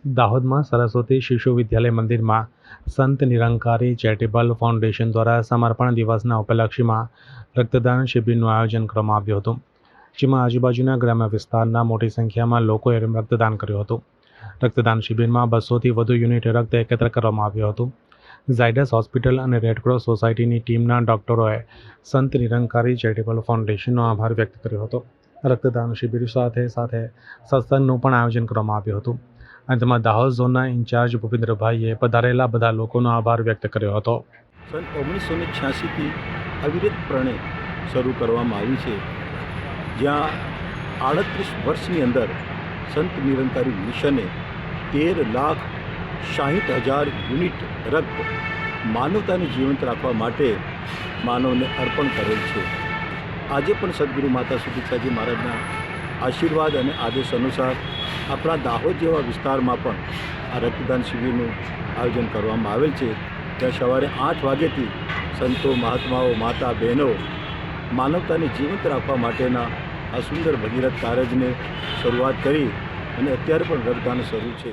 દાહોદમાં સરસ્વતી શિશુ વિદ્યાલય મંદિરમાં સંત નિરંકારી ચેરિટેબલ ફાઉન્ડેશન દ્વારા સમર્પણ દિવસના ઉપલક્ષ્યમાં રક્તદાન શિબિરનું આયોજન કરવામાં આવ્યું હતું, જેમાં આજુબાજુના ગ્રામ્ય વિસ્તારના મોટી સંખ્યામાં લોકોએ રક્તદાન કર્યું હતું. રક્તદાન શિબિરમાં 200થી વધુ યુનિટ રક્ત એકત્ર કરવામાં આવ્યું હતું. ઝાયડસ હોસ્પિટલ અને રેડક્રોસ સોસાયટીની ટીમના ડોક્ટરોએ સંત નિરંકારી ચેરિટેબલ ફાઉન્ડેશનનો આભાર વ્યક્ત કર્યો હતો. રક્તદાન શિબિર સાથે સાથે સત્સંગનું પણ આયોજન કરવામાં આવ્યું હતું. અંતમાં દાહોદ ઝોનના ઇન્ચાર્જ ભૂપેન્દ્રભાઈએ પધારેલા બધા લોકોનો આભાર વ્યક્ત કર્યો હતો. સન 1986થી અવિરતપણે શરૂ કરવામાં આવી છે, જ્યાં 38 વર્ષની અંદર સંત નિરંકારી મિશને 13,60,000 યુનિટ રક્ત માનવતાને જીવંત રાખવા માટે માનવને અર્પણ કરેલ છે. આજે પણ સદગુરુ માતા સુદીક્ષાજી મહારાજના આશીર્વાદ અને આદેશ અનુસાર આપણા દાહોદ જેવા વિસ્તારમાં પણ આ રક્તદાન શિબિરનું આયોજન કરવામાં આવેલ છે. ત્યાં સવારે 8 વાગ્યાથી સંતો, મહાત્માઓ, માતા, બહેનો માનવતાને જીવંત રાખવા માટેના આ સુંદર ભગીરથ કાર્યને શરૂઆત કરી અને અત્યારે પણ રક્તદાન શરૂ છે.